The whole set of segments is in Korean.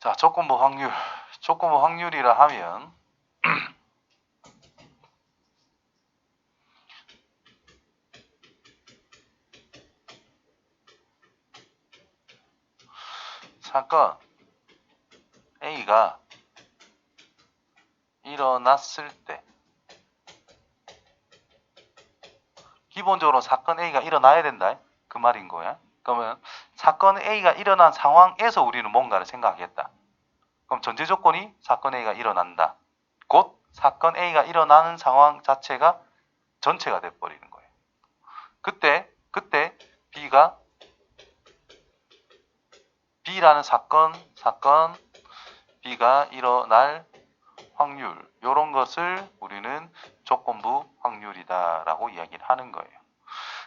자, 조건부 확률. 조건부 확률이라 하면 사건 A가 일어났을 때, 기본적으로 사건 A가 일어나야 된다, 그 말인 거야. 그러면 사건 A가 일어난 상황에서 우리는 뭔가를 생각하겠다. 그럼 전제 조건이 사건 A가 일어난다. 곧 사건 A가 일어나는 상황 자체가 전체가 돼버리는 거예요. 그때 B라는 사건 B가 일어날 확률, 이런 것을 우리는 조건부 확률이다라고 이야기를 하는 거예요.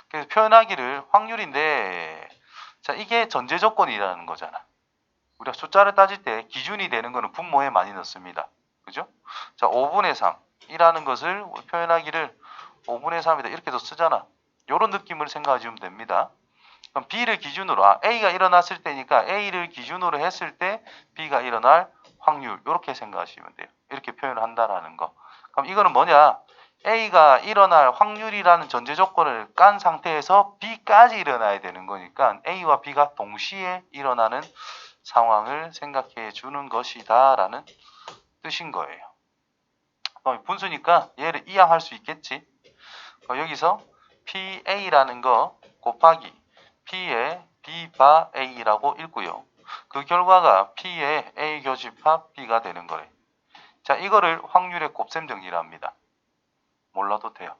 그래서 표현하기를 확률인데, 자, 이게 전제 조건이라는 거잖아. 우리가 숫자를 따질 때 기준이 되는 거는 분모에 많이 넣습니다. 그죠? 자, 5분의 3이라는 것을 표현하기를 5분의 3이다 이렇게도 쓰잖아. 이런 느낌을 생각하시면 됩니다. 그럼 B를 기준으로, A가 일어났을 때니까 A를 기준으로 했을 때 B가 일어날 확률, 이렇게 생각하시면 돼요. 이렇게 표현을 한다라는 거. 그럼 이거는 뭐냐? A가 일어날 확률이라는 전제 조건을 깐 상태에서 B까지 일어나야 되는 거니까 A와 B가 동시에 일어나는 상황을 생각해 주는 것이다 라는 뜻인 거예요. 분수니까 얘를 이항할 수 있겠지. 여기서 PA라는 거 곱하기 P의 B바 A라고 읽고요. 그 결과가 P의 A 교집합 B가 되는 거래. 자, 이거를 확률의 곱셈 정리를 합니다. 몰라도 돼요.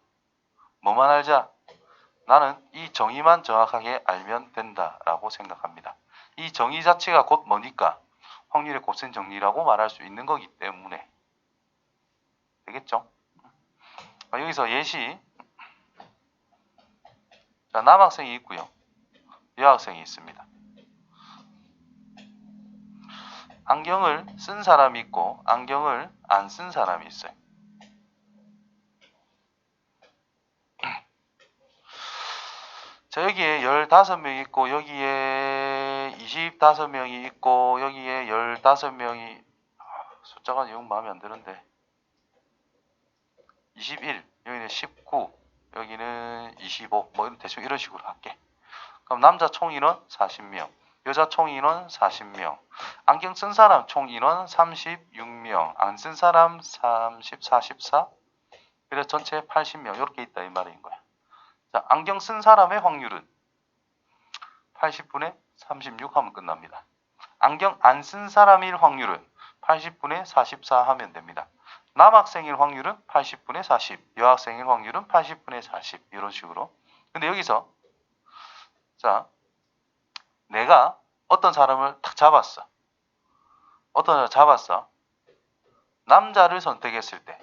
뭐만 알자? 나는 이 정의만 정확하게 알면 된다라고 생각합니다. 이 정의 자체가 곧 뭐니까? 확률의 곱셈 정리라고 말할 수 있는 거기 때문에. 되겠죠? 여기서 예시. 자, 남학생이 있고요. 여학생이 있습니다. 안경을 쓴 사람이 있고 안경을 안 쓴 사람이 있어요. 자, 여기에 15명이 있고 여기에 25명이 있고 여기에 15명이, 숫자가 영 마음에 안 드는데, 21, 여기는 19, 여기는 25, 뭐 대충 이런 식으로 할게. 그럼 남자 총 인원 40명, 여자 총 인원 40명, 안경 쓴 사람 총 인원 36명, 안 쓴 사람 30, 44, 그래서 전체 80명 이렇게 있다 이 말인 거야. 자, 안경 쓴 사람의 확률은 80분의 36 하면 끝납니다. 안경 안 쓴 사람일 확률은 80분의 44 하면 됩니다. 남학생일 확률은 80분의 40, 여학생일 확률은 80분의 40, 이런 식으로. 근데 여기서 자, 내가 어떤 사람을 탁 잡았어. 어떤 사람을 잡았어. 남자를 선택했을 때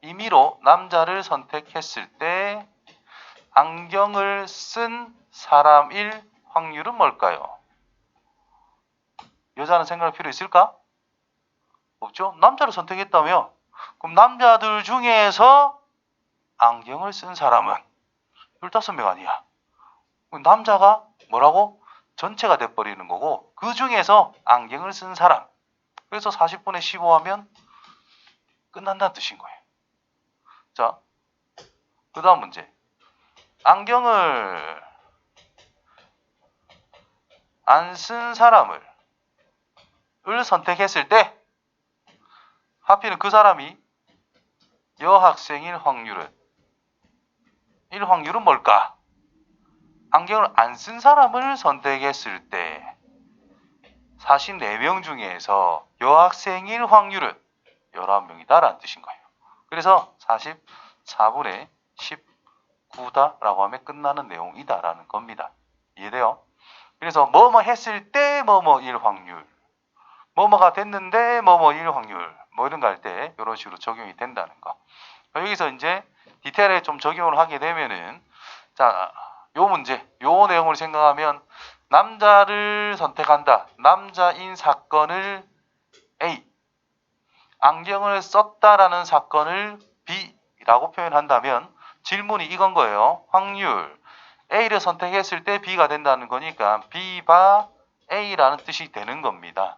임의로 남자를 선택했을 때 안경을 쓴 사람일 확률은 뭘까요? 여자는 생각할 필요 있을까? 없죠? 남자를 선택했다며? 그럼 남자들 중에서 안경을 쓴 사람은 15명 아니야. 남자가 뭐라고? 전체가 돼버리는 거고, 그 중에서 안경을 쓴 사람. 그래서 40분의 15 하면 끝난다는 뜻인 거예요. 자, 그 다음 문제. 안경을 안 쓴 사람을 선택했을 때 하필은 그 사람이 여학생일 확률은, 일 확률은 뭘까? 안경을 안 쓴 사람을 선택했을 때 44명 중에서 여학생일 확률은 11명이다 라는 뜻인 거예요. 그래서 44분의 19다라고 하면 끝나는 내용이다 라는 겁니다. 이해돼요? 그래서 뭐뭐 했을 때 뭐뭐일 확률, 뭐뭐가 됐는데 뭐뭐일 확률, 뭐 이런 거 할 때 이런 식으로 적용이 된다는 거. 여기서 이제 디테일에 좀 적용을 하게 되면은, 자, 요 문제, 요 내용을 생각하면 남자를 선택한다. 남자인 사건을 A, 안경을 썼다라는 사건을 B라고 표현한다면 질문이 이건 거예요. 확률, A를 선택했을 때 B가 된다는 거니까 B바 A라는 뜻이 되는 겁니다.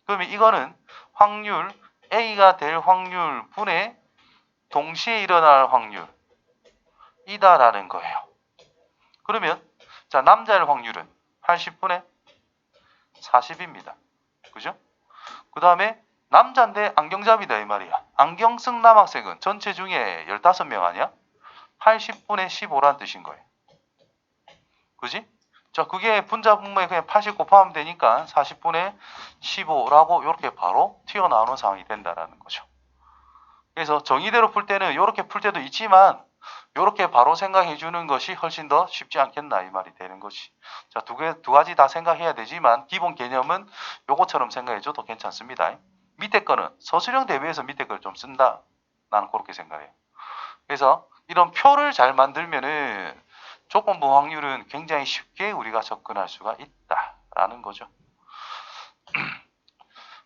그러면 이거는 확률 A가 될 확률 분의 동시에 일어날 확률이다라는 거예요. 그러면 자 남자일 확률은 80분의 40입니다. 그죠? 그 다음에 남자인데 안경잡이다 이 말이야. 안경 쓴 남학생은 전체 중에 15명 아니야? 80분의 15란 뜻인 거예요. 그지? 자, 그게 분자 분모에 그냥 80 곱하면 되니까 40분의 15라고 이렇게 바로 튀어나오는 상황이 된다라는 거죠. 그래서 정의대로 풀 때는 이렇게 풀 때도 있지만 이렇게 바로 생각해 주는 것이 훨씬 더 쉽지 않겠나 이 말이 되는 것이. 자, 두 가지 다 생각해야 되지만 기본 개념은 요거처럼 생각해 줘도 괜찮습니다. 밑에 거는 서술형 대비해서 밑에 걸 좀 쓴다. 나는 그렇게 생각해요. 그래서 이런 표를 잘 만들면은 조건부 확률은 굉장히 쉽게 우리가 접근할 수가 있다라는 거죠.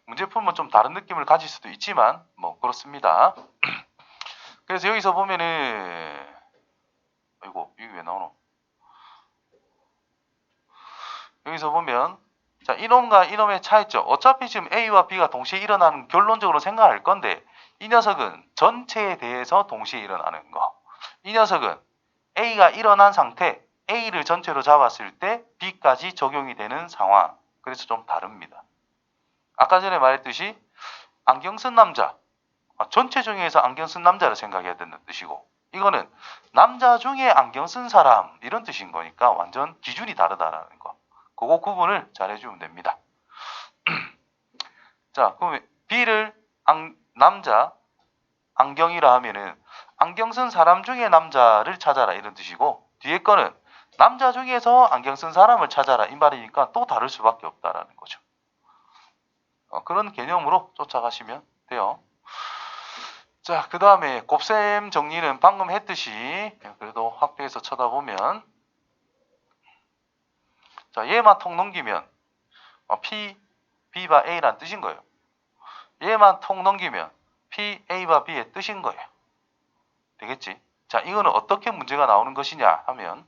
문제 풀면 좀 다른 느낌을 가질 수도 있지만 뭐 그렇습니다. 그래서 여기서 보면은 아이고 이게 왜 나오노? 여기서 보면 자 이놈과 이놈의 차이점 어차피 지금 A와 B가 동시에 일어나는 결론적으로 생각할 건데 이 녀석은 전체에 대해서 동시에 일어나는 거. 이 녀석은 A가 일어난 상태 A를 전체로 잡았을 때 B까지 적용이 되는 상황. 그래서 좀 다릅니다. 아까 전에 말했듯이 안경 쓴 남자 전체 중에서 안경 쓴 남자를 생각해야 된다는 뜻이고 이거는 남자 중에 안경 쓴 사람 이런 뜻인 거니까 완전 기준이 다르다라는 거. 그거 구분을 잘 해주면 됩니다. 자, 그러면 B를 남자 안경이라 하면은 안경 쓴 사람 중에 남자를 찾아라 이런 뜻이고 뒤에 거는 남자 중에서 안경 쓴 사람을 찾아라 이 말이니까 또 다를 수밖에 없다라는 거죠. 그런 개념으로 쫓아가시면 돼요. 자, 그 다음에 곱셈 정리는 방금 했듯이 그래도 학교에서 쳐다보면 자 얘만 통 넘기면 P, B바 A란 뜻인 거예요. 얘만 통 넘기면 P, A바 B의 뜻인 거예요. 되겠지? 자, 이거는 어떻게 문제가 나오는 것이냐 하면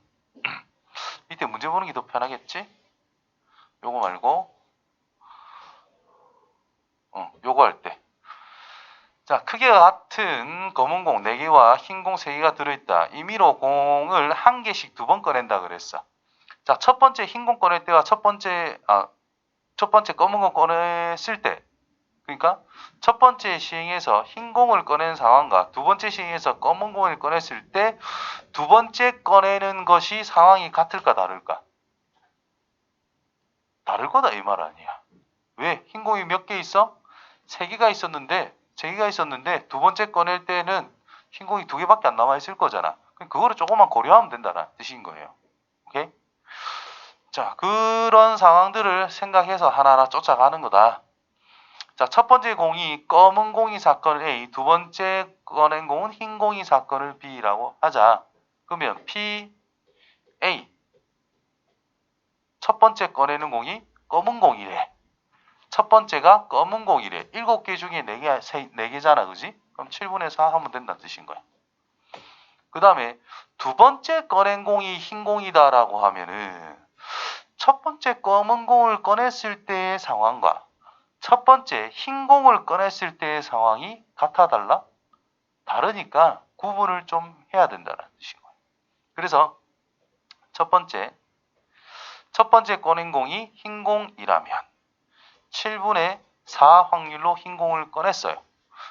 밑에 문제 보는 게 더 편하겠지? 요거 말고 요거 할 때 자, 크기가 같은 검은 공 4개와 흰 공 3개가 들어있다. 임의로 공을 한 개씩 2번 꺼낸다 그랬어. 자, 첫 번째 흰 공 꺼낼 때와 첫 번째 검은 공 꺼냈을 때 그러니까 첫 번째 시행에서 흰 공을 꺼낸 상황과 두 번째 시행에서 검은 공을 꺼냈을 때 두 번째 꺼내는 것이 상황이 같을까 다를까? 다를 거다 이 말 아니야. 왜? 흰 공이 몇 개 있어? 3개가 있었는데 두 번째 꺼낼 때는 흰 공이 2개밖에 안 남아 있을 거잖아. 그거를 조금만 고려하면 된다는 뜻인 거예요. 오케이? 자, 그런 상황들을 생각해서 하나하나 쫓아가는 거다. 자, 첫 번째 공이 검은 공이 사건을 A, 두 번째 꺼낸 공은 흰 공이 사건을 B라고 하자. 그러면 P, A. 첫 번째 꺼내는 공이 검은 공이래. 첫 번째가 검은 공이래. 7개 중에 4개잖아. 그지? 그럼 7분의 4 하면 된다는 뜻인 거야. 그 다음에 두 번째 꺼낸 공이 흰 공이다라고 하면은 첫 번째 검은 공을 꺼냈을 때의 상황과 첫 번째 흰 공을 꺼냈을 때의 상황이 같아 달라? 다르니까 구분을 좀 해야 된다는 뜻인 거예요. 그래서 첫 번째 꺼낸 공이 흰 공이라면 7분의 4 확률로 흰 공을 꺼냈어요.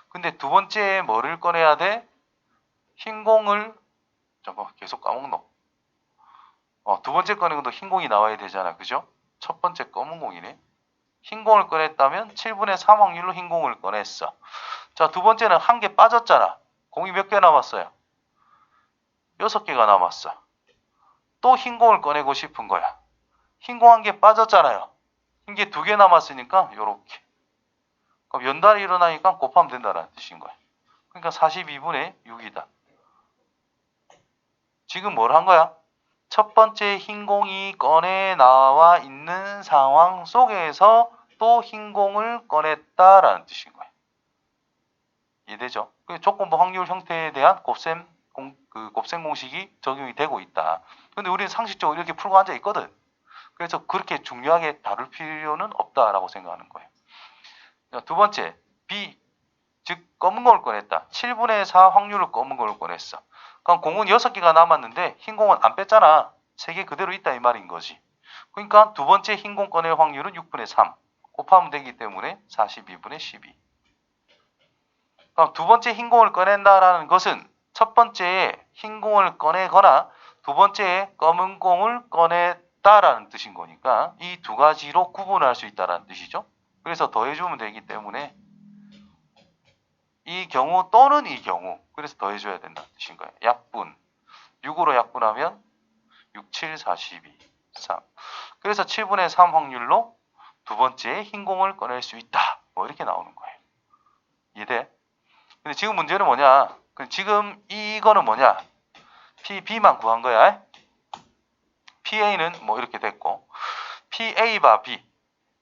근데 두 번째에 뭐를 꺼내야 돼? 흰 공을 잠깐 계속 까먹노. 두 번째 꺼낸 것도 흰 공이 나와야 되잖아. 그죠? 첫 번째 검은 공이네. 흰 공을 꺼냈다면 7분의 3 확률로 흰 공을 꺼냈어. 자, 두 번째는 한 개 빠졌잖아. 공이 몇 개 남았어요? 6개가 남았어. 또 흰 공을 꺼내고 싶은 거야. 흰 공 한 개 빠졌잖아요. 흰 개 2개 남았으니까 요렇게. 그럼 연달이 일어나니까 곱하면 된다는 뜻인 거야. 그러니까 42분의 6이다. 지금 뭘 한 거야? 첫 번째 흰 공이 꺼내 나와 있는 상황 속에서 또 흰 공을 꺼냈다라는 뜻인 거예요. 이해되죠? 조건부 확률 형태에 대한 곱셈 그 곱셈 공식이 적용이 되고 있다. 근데 우리는 상식적으로 이렇게 풀고 앉아 있거든. 그래서 그렇게 중요하게 다룰 필요는 없다라고 생각하는 거예요. 자, 두 번째, B, 즉 검은 공을 꺼냈다. 7분의 4 확률로 검은 공을 꺼냈어. 그럼 공은 6개가 남았는데 흰 공은 안 뺐잖아. 3개 그대로 있다 이 말인 거지. 그러니까 두 번째 흰 공 꺼낼 확률은 6분의 3 곱하면 되기 때문에 42분의 12. 그럼 두 번째 흰 공을 꺼낸다라는 것은 첫 번째에 흰 공을 꺼내거나 두 번째에 검은 공을 꺼냈다라는 뜻인 거니까 이 두 가지로 구분할 수 있다라는 뜻이죠. 그래서 더해주면 되기 때문에 이 경우 또는 이 경우 그래서 더해줘야 된다는 뜻인 거예요. 약분 6으로 약분하면 6, 7, 42, 3. 그래서 7분의 3 확률로 두 번째에 흰 공을 꺼낼 수 있다. 뭐 이렇게 나오는 거예요. 이해돼? 근데 지금 문제는 뭐냐? 지금 이거는 뭐냐? B만 구한 거야. PA는 뭐 이렇게 됐고 PA 봐 B.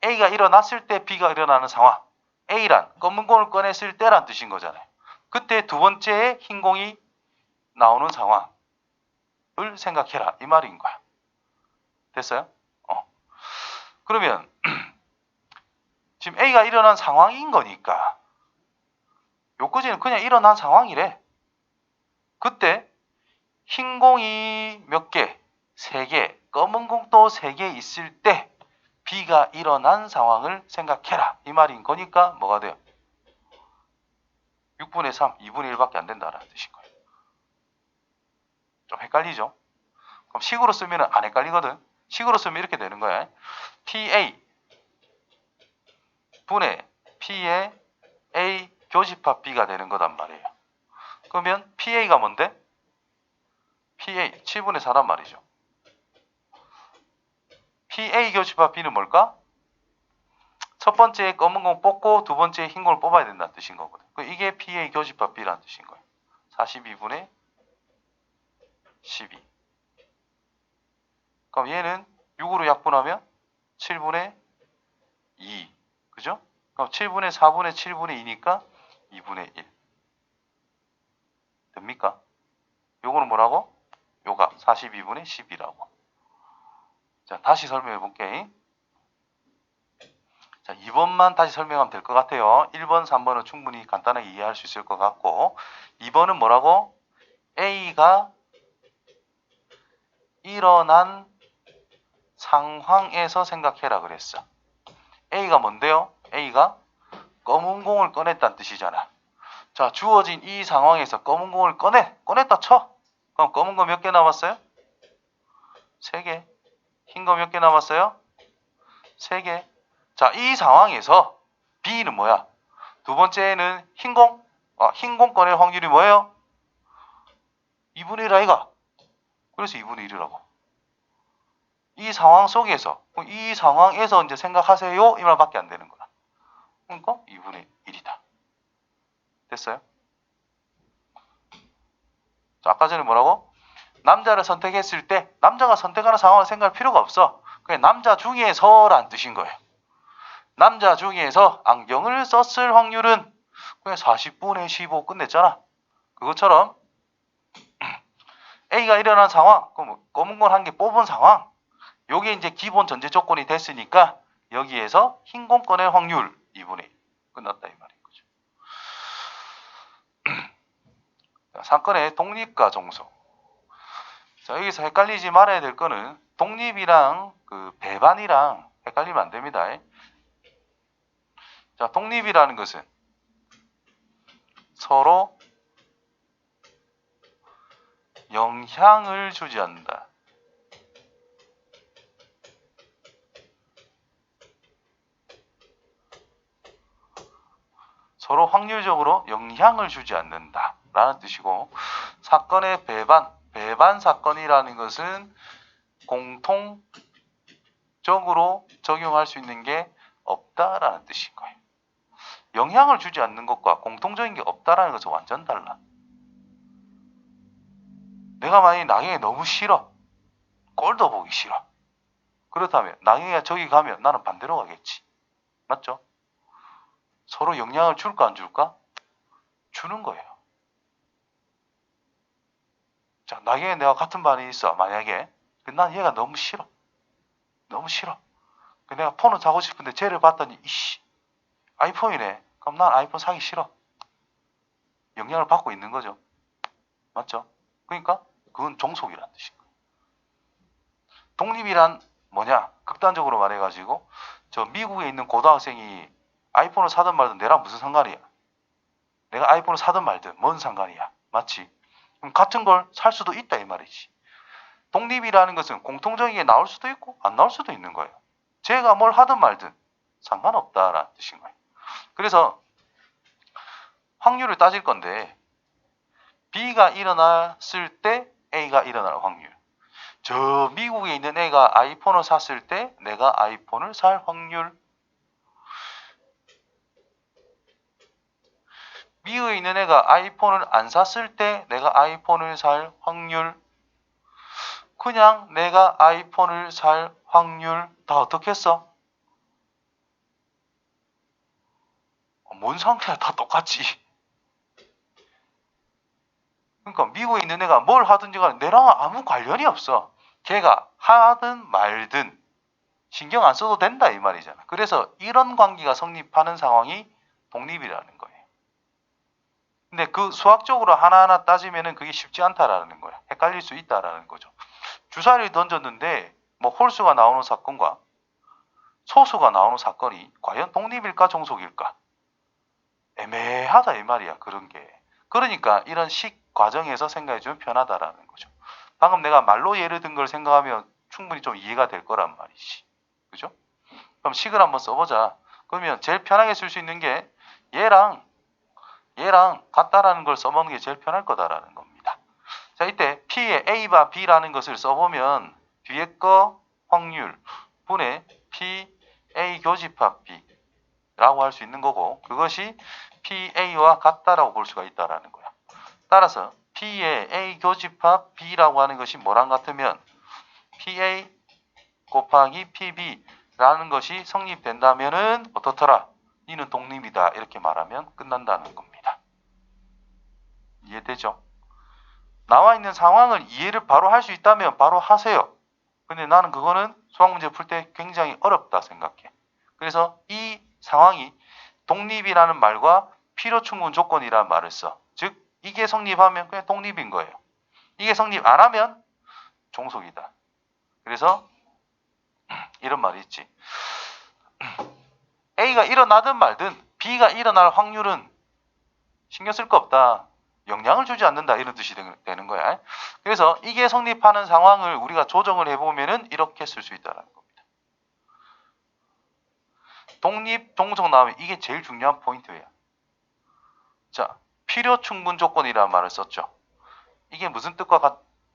A가 일어났을 때 B가 일어나는 상황. A란 검은 공을 꺼냈을 때란 뜻인 거잖아요. 그때 두 번째에 흰 공이 나오는 상황을 생각해라 이 말인 거야. 됐어요? 그러면 지금 A가 일어난 상황인 거니까 요거지는 그냥 일어난 상황이래. 그때 흰 공이 몇 개? 3개, 검은 공도 3개 있을 때 B가 일어난 상황을 생각해라 이 말인 거니까 뭐가 돼요? 6분의 3, 2분의 1밖에 안 된다라는 뜻인 거예요. 좀 헷갈리죠? 그럼 식으로 쓰면 안 헷갈리거든. 식으로 쓰면 이렇게 되는 거야. PA 분의 P의 A 교집합 B가 되는 거단 말이에요. 그러면 PA가 뭔데? PA 7분의 4란 말이죠. PA 교집합 B는 뭘까? 첫 번째에 검은 공 뽑고 두 번째에 흰 공을 뽑아야 된다는 뜻인 거거든. 이게 PA 교집합 B라는 뜻인 거예요. 42분의 12. 그럼 얘는 6으로 약분하면 7분의 2. 그죠? 그럼 7분의 4분의 7분의 2니까 2분의 1. 됩니까? 요거는 뭐라고? 요가 42분의 10이라고. 자, 다시 설명해 볼게. 자, 2번만 다시 설명하면 될 것 같아요. 1번, 3번은 충분히 간단하게 이해할 수 있을 것 같고 2번은 뭐라고? A가 일어난 상황에서 생각해라 그랬어. A가 뭔데요? A가 검은 공을 꺼냈다는 뜻이잖아. 자, 주어진 이 상황에서 검은 공을 꺼냈다 쳐. 그럼 검은 거 몇 개 남았어요? 3개. 흰 거 몇 개 남았어요? 3개. 자, 이 상황에서 B는 뭐야? 두 번째는 흰 공. 흰 공 꺼낼 확률이 뭐예요? 2분의 1 아이가? 그래서 2분의 1이라고. 이 상황 속에서, 이 상황에서 이제 생각하세요. 이 말밖에 안 되는 거야. 그러니까 2분의 1이다. 됐어요? 자, 아까 전에 뭐라고? 남자를 선택했을 때 남자가 선택하는 상황을 생각할 필요가 없어. 그냥 남자 중에서란 뜻인 거예요. 남자 중에서 안경을 썼을 확률은 그냥 40분의 15 끝냈잖아. 그것처럼 A가 일어난 상황, 검은 공 한 개 뽑은 상황, 요게 이제 기본 전제 조건이 됐으니까 여기에서 흰 공 꺼낼 확률 2분의 1 끝났다 이 말인 거죠. 사건의 독립과 종속. 자, 여기서 헷갈리지 말아야 될 거는 독립이랑 그 배반이랑 헷갈리면 안 됩니다. 자, 독립이라는 것은 서로 영향을 주지 않는다. 서로 확률적으로 영향을 주지 않는다 라는 뜻이고, 사건의 배반 사건이라는 것은 공통적으로 적용할 수 있는 게 없다라는 뜻인 거예요. 영향을 주지 않는 것과 공통적인 게 없다라는 것은 완전 달라. 내가 만약에 나경이 너무 싫어. 꼴도 보기 싫어. 그렇다면 나경이가 저기 가면 나는 반대로 가겠지. 맞죠? 서로 영향을 줄까 안 줄까? 주는 거예요. 자, 나경에 내가 같은 반에 있어. 만약에. 난 얘가 너무 싫어. 너무 싫어. 내가 폰을 사고 싶은데 쟤를 봤더니 이씨 아이폰이네. 그럼 난 아이폰 사기 싫어. 영향을 받고 있는 거죠. 맞죠? 그러니까 그건 종속이라는 뜻인 거예요. 독립이란 뭐냐? 극단적으로 말해가지고 저 미국에 있는 고등학생이 아이폰을 사든 말든 내랑 무슨 상관이야? 내가 아이폰을 사든 말든 뭔 상관이야? 맞지? 그럼 같은 걸 살 수도 있다 이 말이지. 독립이라는 것은 공통적인 게 나올 수도 있고 안 나올 수도 있는 거예요. 제가 뭘 하든 말든 상관없다라는 뜻인 거예요. 그래서 확률을 따질 건데 B가 일어났을 때 A가 일어날 확률. 저 미국에 있는 애가 아이폰을 샀을 때 내가 아이폰을 살 확률. 미국에 있는 애가 아이폰을 안 샀을 때 내가 아이폰을 살 확률. 그냥 내가 아이폰을 살 확률 다 어떻게 했어? 뭔 상태야 다 똑같지. 그러니까 미국에 있는 애가 뭘 하든지 간에 내랑 아무 관련이 없어. 걔가 하든 말든 신경 안 써도 된다 이 말이잖아. 그래서 이런 관계가 성립하는 상황이 독립이라는 거예요. 근데 그 수학적으로 하나하나 따지면은 그게 쉽지 않다라는 거야. 헷갈릴 수 있다라는 거죠. 주사위를 던졌는데 뭐 홀수가 나오는 사건과 소수가 나오는 사건이 과연 독립일까 종속일까? 애매하다 이 말이야. 그런 게. 그러니까 이런 식 과정에서 생각해주면 편하다라는 거죠. 방금 내가 말로 예를 든 걸 생각하면 충분히 좀 이해가 될 거란 말이지. 그죠? 그럼 식을 한번 써보자. 그러면 제일 편하게 쓸 수 있는 게 얘랑 같다라는 걸 써보는 게 제일 편할 거다라는 겁니다. 자, 이때 P에 A와 B라는 것을 써보면 뒤에 거 확률 분의 P, A 교집합 B라고 할 수 있는 거고 그것이 PA와 같다라고 볼 수가 있다라는 거야. 따라서 P의 A 교집합 B라고 하는 것이 뭐랑 같으면 PA 곱하기 PB라는 것이 성립된다면은 어떻더라? 이는 독립이다. 이렇게 말하면 끝난다는 겁니다. 이해되죠? 나와 있는 상황을 이해를 바로 할 수 있다면 바로 하세요. 근데 나는 그거는 수학 문제 풀 때 굉장히 어렵다 생각해. 그래서 이 상황이 독립이라는 말과 필요 충분 조건이라는 말을 써. 즉 이게 성립하면 그냥 독립인 거예요. 이게 성립 안 하면 종속이다. 그래서 이런 말이 있지. A가 일어나든 말든 B가 일어날 확률은 신경 쓸 거 없다. 영향을 주지 않는다. 이런 뜻이 되는 거야. 그래서 이게 성립하는 상황을 우리가 조정을 해보면은 이렇게 쓸 수 있다는 겁니다. 독립, 종속 나오면 이게 제일 중요한 포인트예요. 자, 필요 충분 조건이라는 말을 썼죠. 이게 무슨 뜻과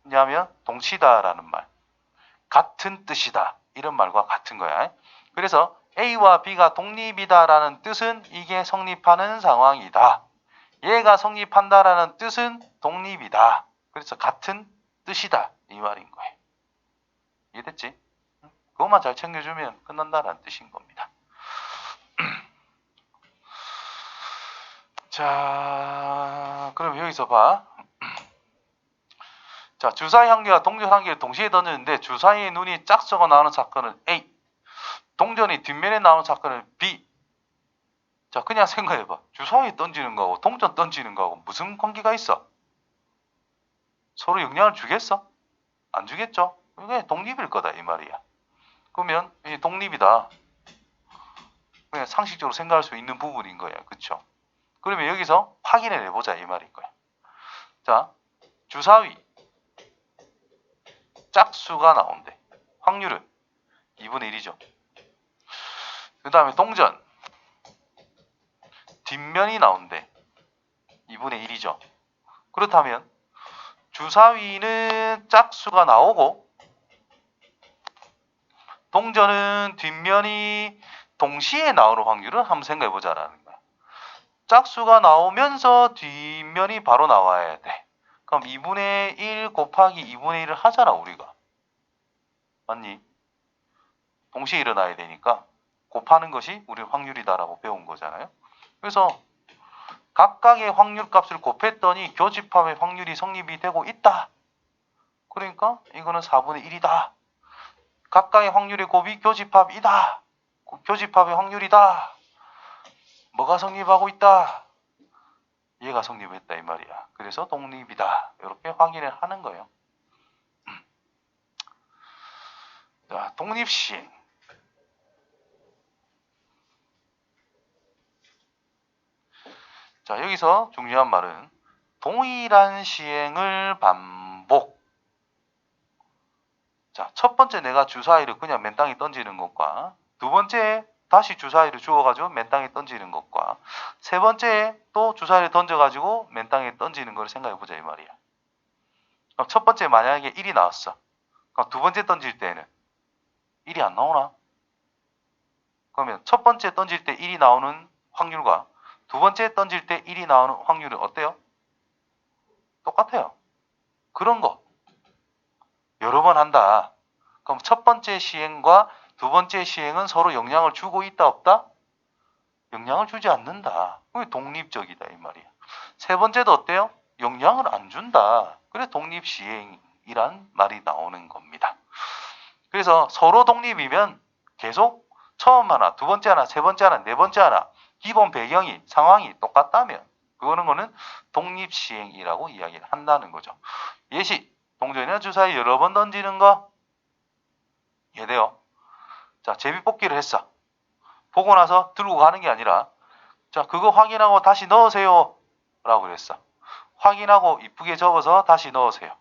같냐면 동치다라는 말. 같은 뜻이다. 이런 말과 같은 거야. 그래서 A와 B가 독립이다라는 뜻은 이게 성립하는 상황이다. 얘가 성립한다라는 뜻은 독립이다. 그래서 같은 뜻이다. 이 말인 거예요. 이해됐지? 그것만 잘 챙겨주면 끝난다라는 뜻인 겁니다. 자, 그럼 여기서 봐. 자, 주사위 한 개와 동전 한 개를 동시에 던졌는데 주사위의 눈이 짝수가 나오는 사건은 A, 동전이 뒷면에 나오는 사건은 B. 자, 그냥 생각해봐. 주사위 던지는 거하고 동전 던지는 거하고 무슨 관계가 있어? 서로 영향을 주겠어? 안 주겠죠? 이게 독립일 거다 이 말이야. 그러면 이 독립이다. 그냥 상식적으로 생각할 수 있는 부분인 거야. 그쵸? 그러면 여기서 확인을 해보자 이 말인 거야. 자, 주사위 짝수가 나온대. 확률은 2분의 1이죠. 그 다음에 동전 뒷면이 나온대. 2분의 1이죠. 그렇다면 주사위는 짝수가 나오고 동전은 뒷면이 동시에 나오는 확률을 한번 생각해보자라는 거야. 짝수가 나오면서 뒷면이 바로 나와야 돼. 그럼 2분의 1 곱하기 2분의 1을 하잖아 우리가. 맞니? 동시에 일어나야 되니까 곱하는 것이 우리 확률이다라고 배운 거잖아요. 그래서 각각의 확률 값을 곱했더니 교집합의 확률이 성립이 되고 있다. 그러니까 이거는 4분의 1이다. 각각의 확률의 곱이 교집합이다. 교집합의 확률이다. 뭐가 성립하고 있다. 얘가 성립했다 이 말이야. 그래서 독립이다. 이렇게 확인을 하는 거예요. 자, 독립시행. 자, 여기서 중요한 말은 동일한 시행을 반복. 자, 첫 번째 내가 주사위를 그냥 맨 땅에 던지는 것과 두 번째 다시 주사위를 주워가지고 맨 땅에 던지는 것과 세 번째 또 주사위를 던져가지고 맨 땅에 던지는 걸 생각해보자 이 말이야. 그럼 첫 번째 만약에 1이 나왔어. 그럼 두 번째 던질 때는 1이 안 나오나? 그러면 첫 번째 던질 때 1이 나오는 확률과 두 번째 던질 때 1이 나오는 확률은 어때요? 똑같아요. 그런 거 여러 번 한다. 그럼 첫 번째 시행과 두 번째 시행은 서로 영향을 주고 있다 없다? 영향을 주지 않는다. 그게 독립적이다 이 말이야. 세 번째도 어때요? 영향을 안 준다. 그래 독립시행이란 말이 나오는 겁니다. 그래서 서로 독립이면 계속 처음 하나, 두 번째 하나, 세 번째 하나, 네 번째 하나 기본 배경이 상황이 똑같다면 그거는 독립시행이라고 이야기를 한다는 거죠. 예시 동전이나 주사위 여러 번 던지는 거 이해돼요? 자, 제비뽑기를 했어. 보고 나서 들고 가는 게 아니라 자, 그거 확인하고 다시 넣으세요 라고 그랬어. 확인하고 이쁘게 접어서 다시 넣으세요.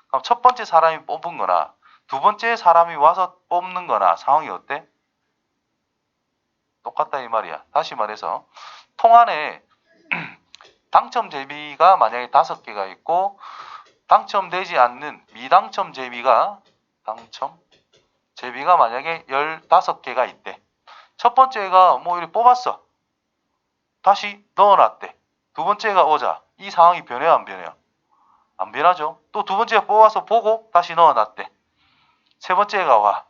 그럼 첫 번째 사람이 뽑은 거나 두 번째 사람이 와서 뽑는 거나 상황이 어때? 똑같다 이 말이야. 다시 말해서 통 안에 당첨 제비가 만약에 5개가 있고 당첨되지 않는 미당첨 제비가 만약에 15개가 있대. 첫 번째가 뭐 이렇게 뽑았어. 다시 넣어놨대. 두 번째가 오자. 이 상황이 변해요 안 변해요? 안 변하죠. 또 두 번째가 뽑아서 보고 다시 넣어놨대. 세 번째가 와.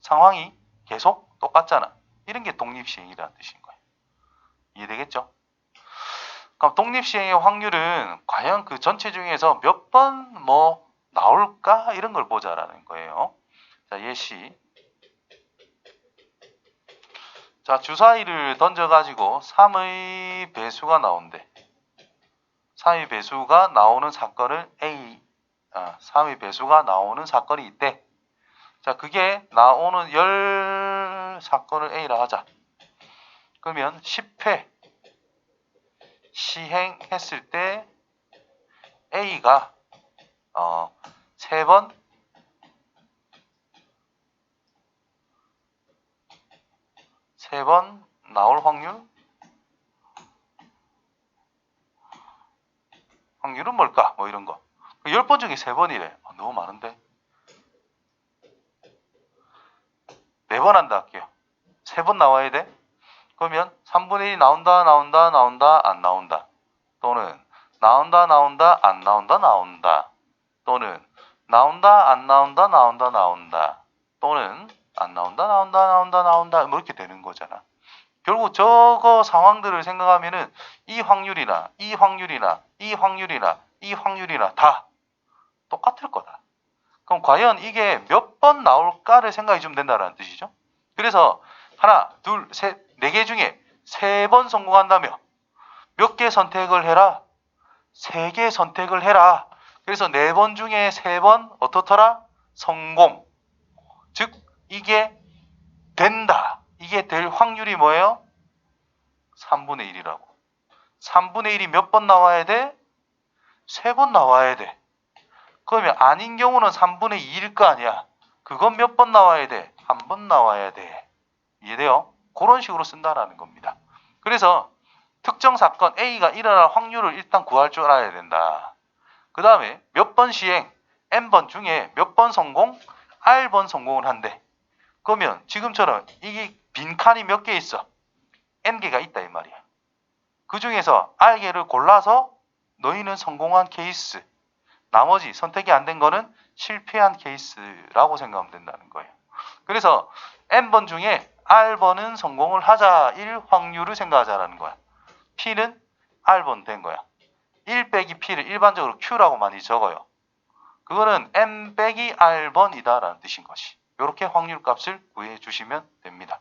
상황이 계속 똑같잖아. 이런 게 독립시행이라는 뜻인 거예요. 이해되겠죠? 그럼 독립시행의 확률은 과연 그 전체 중에서 몇 번 나올까? 이런 걸 보자라는 거예요. 자, 예시. 자, 주사위를 던져가지고 3의 배수가 나온대. 3의 배수가 나오는 사건을 3의 배수가 나오는 사건이 있대. 자, 그게 나오는 10사건을 A라 하자. 그러면 10회 시행했을 때 A가 3번 나올 확률은 뭘까? 뭐 이런 거. 10번 중에 3번이래. 너무 많은데. 4번 한다 할게요. 3번 나와야 돼? 그러면 3분의 1이 나온다, 안 나온다. 또는 나온다, 안 나온다. 또는 나온다, 안 나온다, 나온다. 또는 안 나온다. 뭐 이렇게 되는 거잖아. 결국 저거 상황들을 생각하면은 이 확률이나 다 똑같을 거다. 그럼 과연 이게 몇 번 나올까를 생각이 좀 된다는 뜻이죠. 그래서 하나, 둘, 셋, 4개 중에 3번 성공한다며 몇 개 선택을 해라? 3개 선택을 해라. 그래서 4번 중에 3번 어떻더라? 성공. 즉 이게 된다. 이게 될 확률이 뭐예요? 3분의 1이라고. 3분의 1이 몇 번 나와야 돼? 3번 나와야 돼. 그러면 아닌 경우는 3분의 2일 거 아니야. 그건 몇 번 나와야 돼? 한 번 나와야 돼. 이해돼요? 그런 식으로 쓴다라는 겁니다. 그래서 특정 사건 A가 일어날 확률을 일단 구할 줄 알아야 된다. 그 다음에 몇 번 시행, N번 중에 몇 번 성공, R번 성공을 한대. 그러면 지금처럼 이게 빈칸이 몇 개 있어? N개가 있다 이 말이야. 그 중에서 R개를 골라서 너희는 성공한 케이스, 나머지 선택이 안 된 거는 실패한 케이스라고 생각하면 된다는 거예요. 그래서 N번 중에 R번은 성공을 하자 1 확률을 생각하자라는 거야. P는 R번 된 거야. 1 빼기 P를 일반적으로 Q라고 많이 적어요. 그거는 n 빼기 r번이다 라는 뜻인 것이. 이렇게 확률값을 구해 주시면 됩니다.